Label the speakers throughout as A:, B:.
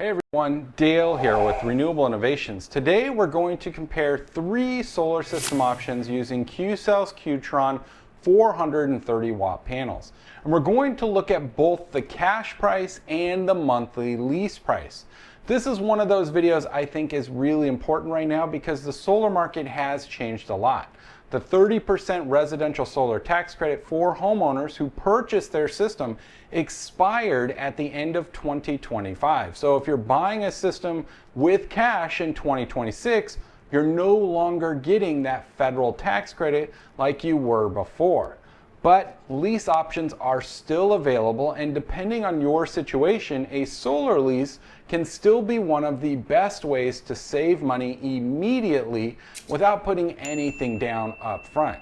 A: Hey everyone, Dale here with Renewable Innovations. Today we're going to compare three solar system options using Qcells Q.TRON 430 watt panels. And we're going to look at both the cash price and the monthly lease price. This is one of those videos I think is really important right now because the solar market has changed a lot. The 30% residential solar tax credit for homeowners who purchase their system expired at the end of 2025. So if you're buying a system with cash in 2026, you're no longer getting that federal tax credit like you were before. But lease options are still available, and depending on your situation, a solar lease can still be one of the best ways to save money immediately without putting anything down up front.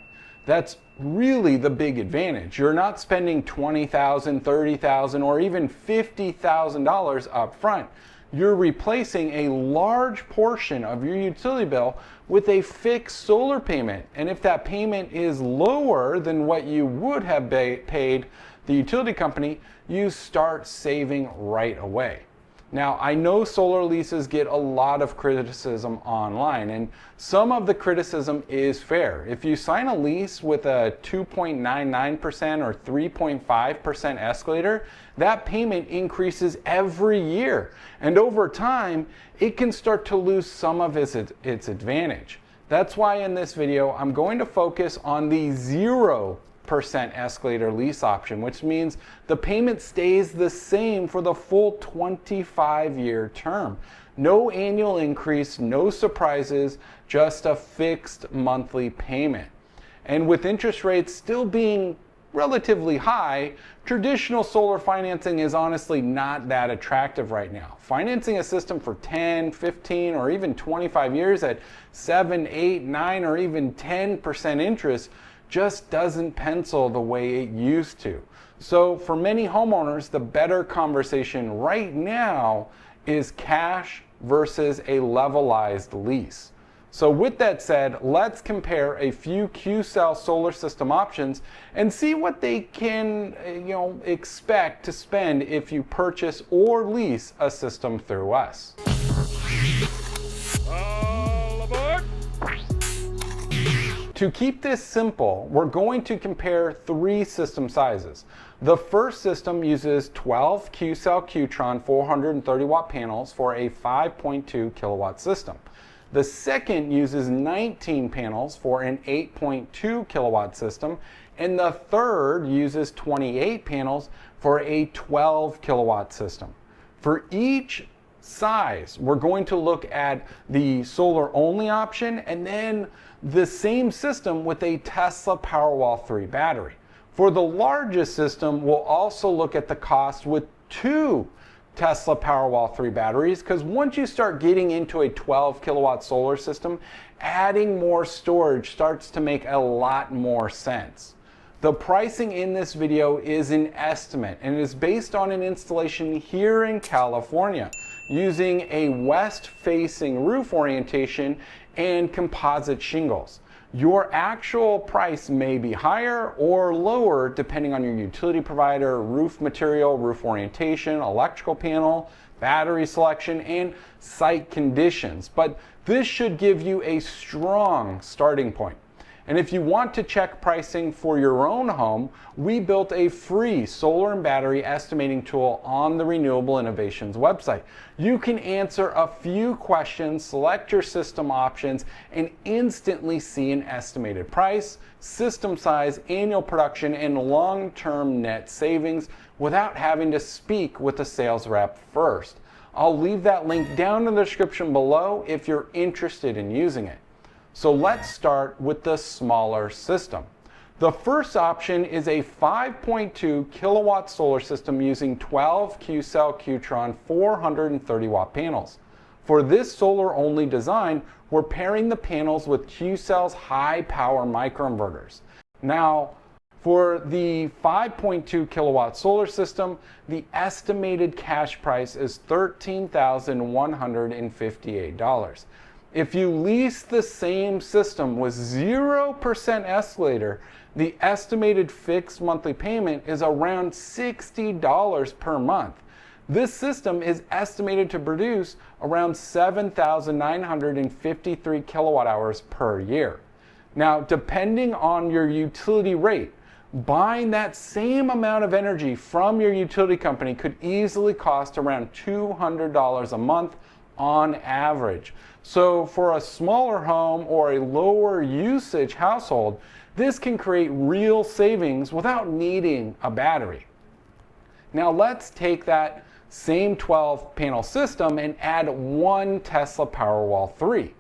A: That's really the big advantage. You're not spending $20,000, $30,000, or even $50,000 up front. You're replacing a large portion of your utility bill with a fixed solar payment. And if that payment is lower than what you would have paid the utility company, you start saving right away. Now, I know solar leases get a lot of criticism online, and some of the criticism is fair. If you sign a lease with a 2.99% or 3.5% escalator, that payment increases every year. And over time, it can start to lose some of its advantage. That's why in this video, I'm going to focus on the 0% escalator lease option, which means the payment stays the same for the full 25-year term. No annual increase, no surprises, just a fixed monthly payment. And with interest rates still being relatively high, traditional solar financing is honestly not that attractive right now. Financing a system for 10, 15, or even 25 years at 7, 8, 9, or even 10% interest just doesn't pencil the way it used to. So for many homeowners, the better conversation right now is cash versus a levelized lease. So with that said, let's compare a few Qcells solar system options and see what they can expect to spend if you purchase or lease a system through us. To keep this simple, we're going to compare three system sizes. The first system uses 12 Qcells Q.TRON 430 watt panels for a 5.2 kilowatt system. The second uses 19 panels for an 8.2 kilowatt system, and the third uses 28 panels for a 12 kilowatt system. For each size, we're going to look at the solar only option and then the same system with a Tesla Powerwall 3 battery. For the largest system, we'll also look at the cost with two Tesla Powerwall 3 batteries, because once you start getting into a 12 kilowatt solar system, adding more storage starts to make a lot more sense. The pricing in this video is an estimate and is based on an installation here in California using a west-facing roof orientation and composite shingles. Your actual price may be higher or lower depending on your utility provider, roof material, roof orientation, electrical panel, battery selection, and site conditions. But this should give you a strong starting point. And if you want to check pricing for your own home, we built a free solar and battery estimating tool on the Renewable Innovations website. You can answer a few questions, select your system options, and instantly see an estimated price, system size, annual production, and long-term net savings without having to speak with a sales rep first. I'll leave that link down in the description below if you're interested in using it. So let's start with the smaller system. The first option is a 5.2 kilowatt solar system using 12 Qcells Q.TRON 430 watt panels. For this solar only design, we're pairing the panels with Qcells high power microinverters. Now, for the 5.2 kilowatt solar system, the estimated cash price is $13,158. If you lease the same system with 0% escalator, the estimated fixed monthly payment is around $60 per month. This system is estimated to produce around 7,953 kilowatt hours per year. Now, depending on your utility rate, buying that same amount of energy from your utility company could easily cost around $200 a month on average. So for a smaller home or a lower usage household, this can create real savings without needing a battery. Now let's take that same 12 panel system and add one Tesla Powerwall 3.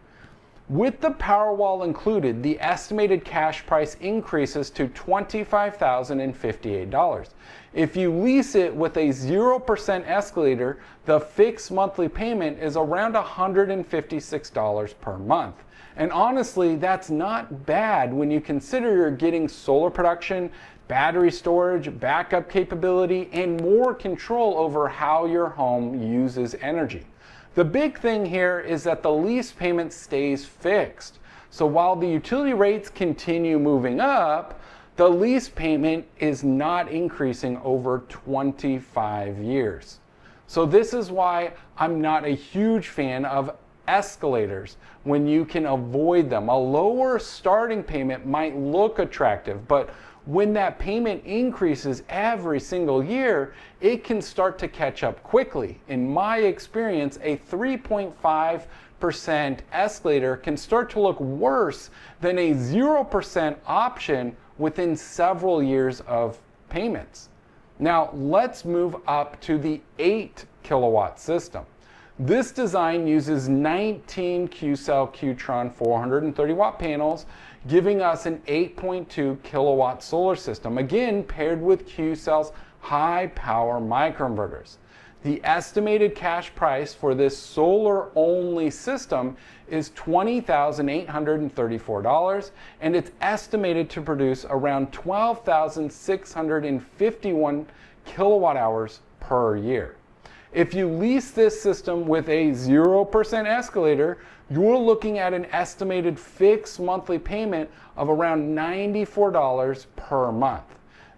A: With the Powerwall included, the estimated cash price increases to $25,058. If you lease it with a 0% escalator, the fixed monthly payment is around $156 per month. And honestly, that's not bad when you consider you're getting solar production, battery storage, backup capability, and more control over how your home uses energy. The big thing here is that the lease payment stays fixed. So while the utility rates continue moving up, the lease payment is not increasing over 25 years. So this is why I'm not a huge fan of escalators when you can avoid them. A lower starting payment might look attractive, but when that payment increases every single year, it can start to catch up quickly. In my experience, a 3.5% escalator can start to look worse than a 0% option within several years of payments. Now let's move up to the 8 kilowatt system. This design uses 19 Qcell Q.TRON 430 watt panels, giving us an 8.2 kilowatt solar system, again paired with Qcells high power microinverters. The estimated cash price for this solar only system is $20,834, and it's estimated to produce around 12,651 kilowatt hours per year. If you lease this system with a 0% escalator, you're looking at an estimated fixed monthly payment of around $94 per month.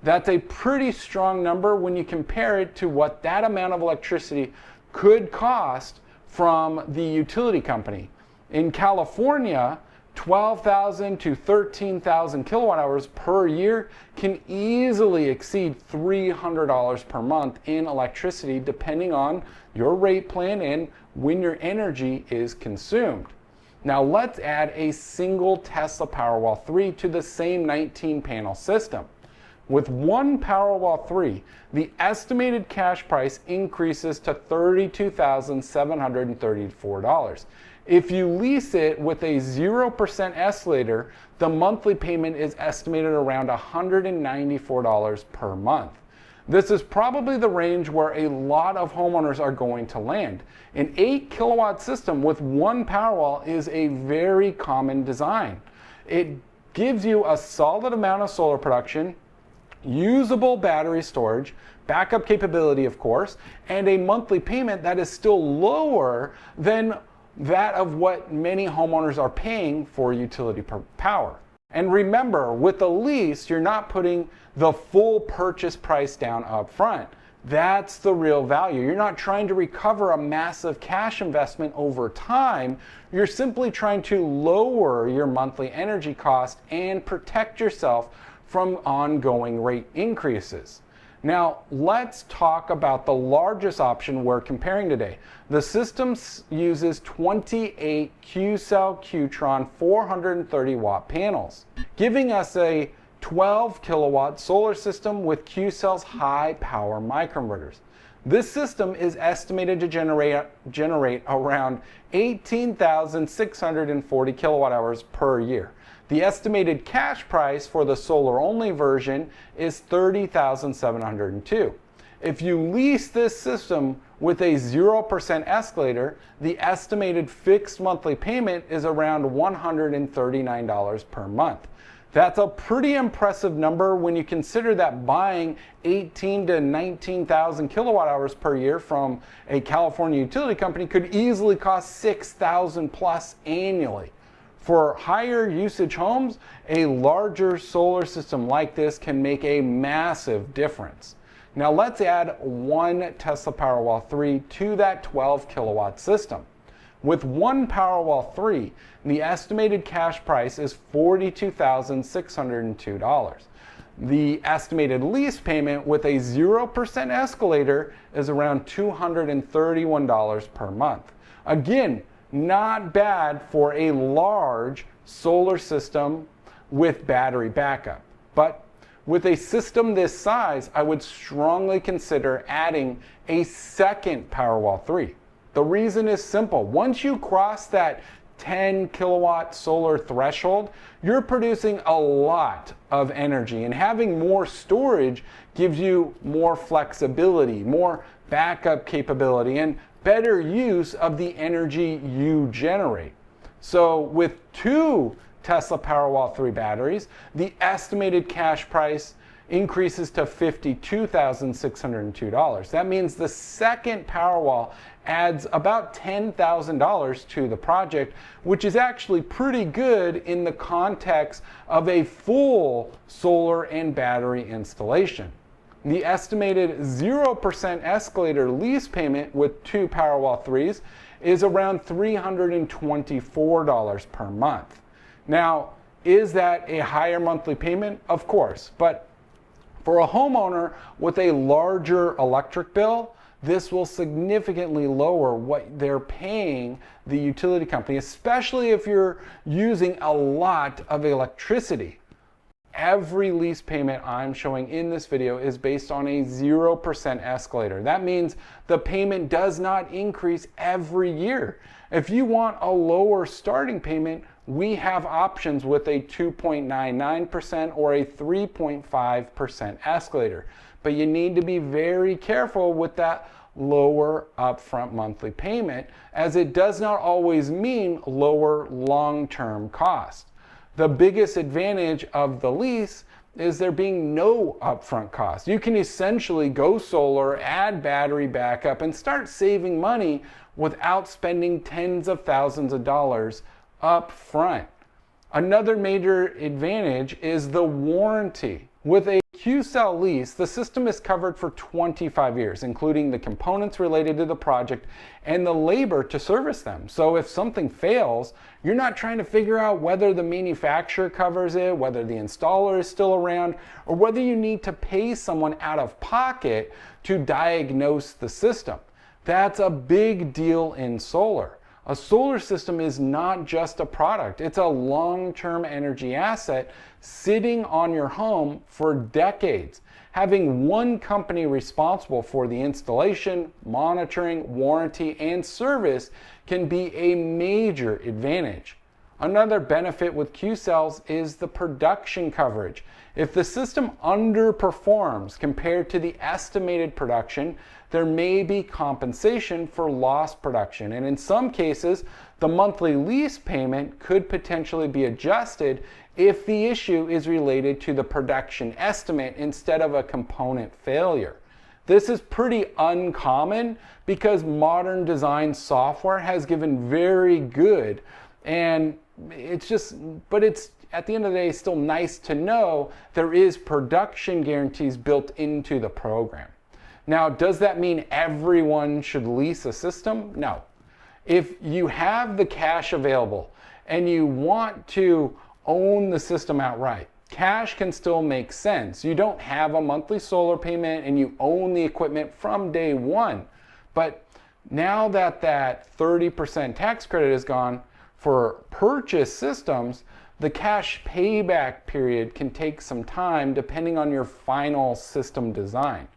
A: That's a pretty strong number when you compare it to what that amount of electricity could cost from the utility company. In California, 12,000 to 13,000 kilowatt hours per year can easily exceed $300 per month in electricity depending on your rate plan and when your energy is consumed. Now let's add a single Tesla Powerwall 3 to the same 19 panel system. With one Powerwall 3, the estimated cash price increases to $32,734. If you lease it with a 0% escalator, the monthly payment is estimated around $194 per month. This is probably the range where a lot of homeowners are going to land. An 8 kilowatt system with one Powerwall is a very common design. It gives you a solid amount of solar production, usable battery storage, backup capability of course, and a monthly payment that is still lower than that of what many homeowners are paying for utility power. And remember, with a lease, you're not putting the full purchase price down up front. That's the real value. You're not trying to recover a massive cash investment over time. You're simply trying to lower your monthly energy cost and protect yourself from ongoing rate increases. Now, let's talk about the largest option we're comparing today. The system uses 28 Qcell Q.TRON 430 watt panels, giving us a 12 kilowatt solar system with Qcells high power microinverters. This system is estimated to generate around 18,640 kilowatt hours per year. The estimated cash price for the solar only version is $30,702. If you lease this system with a 0% escalator, the estimated fixed monthly payment is around $139 per month. That's a pretty impressive number when you consider that buying 18 to 19,000 kilowatt hours per year from a California utility company could easily cost 6,000 plus annually. For higher usage homes, a larger solar system like this can make a massive difference. Now let's add one Tesla Powerwall 3 to that 12 kilowatt system. With one Powerwall 3, the estimated cash price is $42,602. The estimated lease payment with a 0% escalator is around $231 per month. Again, not bad for a large solar system with battery backup. But with a system this size, I would strongly consider adding a second Powerwall 3. The reason is simple. Once you cross that 10 kilowatt solar threshold, you're producing a lot of energy, and having more storage gives you more flexibility, more backup capability, and better use of the energy you generate. So with two Tesla Powerwall 3 batteries, the estimated cash price increases to $52,602. That means the second Powerwall adds about $10,000 to the project, which is actually pretty good in the context of a full solar and battery installation. The estimated 0% escalator lease payment with two Powerwall 3s is around $324 per month. Now, is that a higher monthly payment? Of course, but for a homeowner with a larger electric bill, this will significantly lower what they're paying the utility company, especially if you're using a lot of electricity. Every lease payment I'm showing in this video is based on a 0% escalator. That means the payment does not increase every year. If you want a lower starting payment, we have options with a 2.99% or a 3.5% escalator. But you need to be very careful with that lower upfront monthly payment, as it does not always mean lower long-term cost. The biggest advantage of the lease is there being no upfront cost. You can essentially go solar, add battery backup, and start saving money without spending tens of thousands of dollars up front. Another major advantage is the warranty. With a Qcells lease, the system is covered for 25 years, including the components related to the project and the labor to service them. So if something fails, you're not trying to figure out whether the manufacturer covers it, whether the installer is still around, or whether you need to pay someone out of pocket to diagnose the system. That's a big deal in solar. A solar system is not just a product, it's a long-term energy asset sitting on your home for decades. Having one company responsible for the installation, monitoring, warranty, and service can be a major advantage. Another benefit with Qcells is the production coverage. If the system underperforms compared to the estimated production, there may be compensation for lost production. And in some cases, the monthly lease payment could potentially be adjusted if the issue is related to the production estimate instead of a component failure. This is pretty uncommon because modern design software has given very good, and but it's at the end of the day still nice to know there is production guarantees built into the program. Now, does that mean everyone should lease a system? No. If you have the cash available and you want to own the system outright, cash can still make sense. You don't have a monthly solar payment and you own the equipment from day one. But now that that 30% tax credit is gone for purchase systems, the cash payback period can take some time depending on your final system design.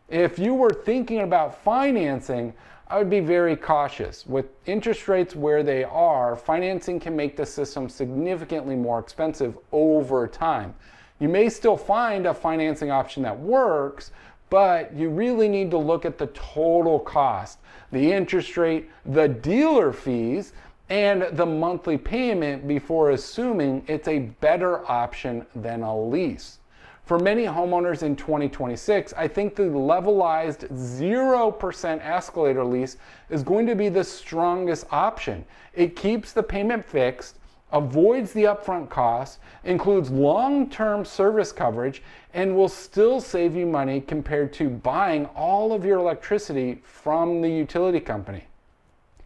A: If you were thinking about financing, I would be very cautious. With interest rates where they are, financing can make the system significantly more expensive over time. You may still find a financing option that works, but you really need to look at the total cost, the interest rate, the dealer fees, and the monthly payment before assuming it's a better option than a lease. For many homeowners in 2026, I think the levelized 0% escalator lease is going to be the strongest option. It keeps the payment fixed, avoids the upfront costs, includes long-term service coverage, and will still save you money compared to buying all of your electricity from the utility company.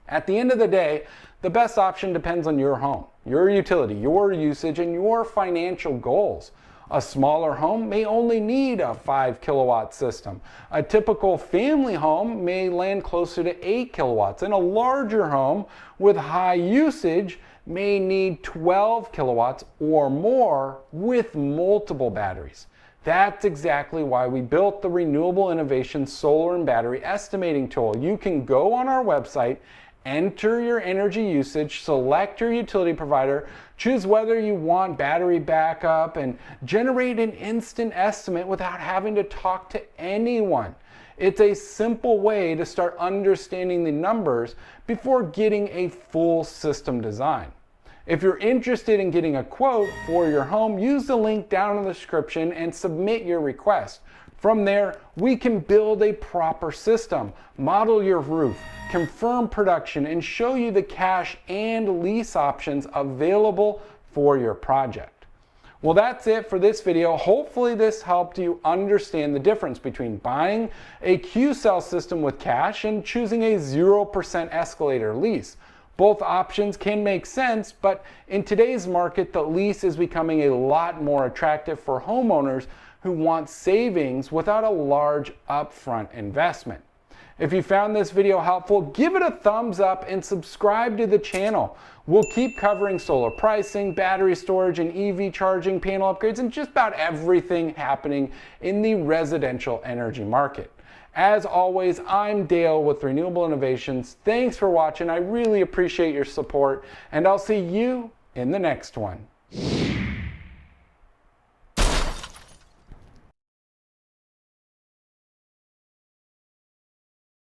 A: At the end of the day, the best option depends on your home, your utility, your usage, and your financial goals. A smaller home may only need a 5 kilowatt system. A typical family home may land closer to 8 kilowatts, and a larger home with high usage may need 12 kilowatts or more with multiple batteries. That's exactly why we built the Renewable Innovations solar and battery estimating tool. You can go on our website, enter your energy usage, select your utility provider, choose whether you want battery backup, and generate an instant estimate without having to talk to anyone. It's a simple way to start understanding the numbers before getting a full system design. If you're interested in getting a quote for your home, use the link down in the description and submit your request. From there, we can build a proper system, model your roof, confirm production, and show you the cash and lease options available for your project. Well, that's it for this video. Hopefully this helped you understand the difference between buying a Qcells system with cash and choosing a 0% escalator lease. Both options can make sense, but in today's market, the lease is becoming a lot more attractive for homeowners who want savings without a large upfront investment. If you found this video helpful, give it a thumbs up and subscribe to the channel. We'll keep covering solar pricing, battery storage, and EV charging panel upgrades, and just about everything happening in the residential energy market. As always, I'm Dale with Renewable Innovations. Thanks for watching. I really appreciate your support, and I'll see you in the next one.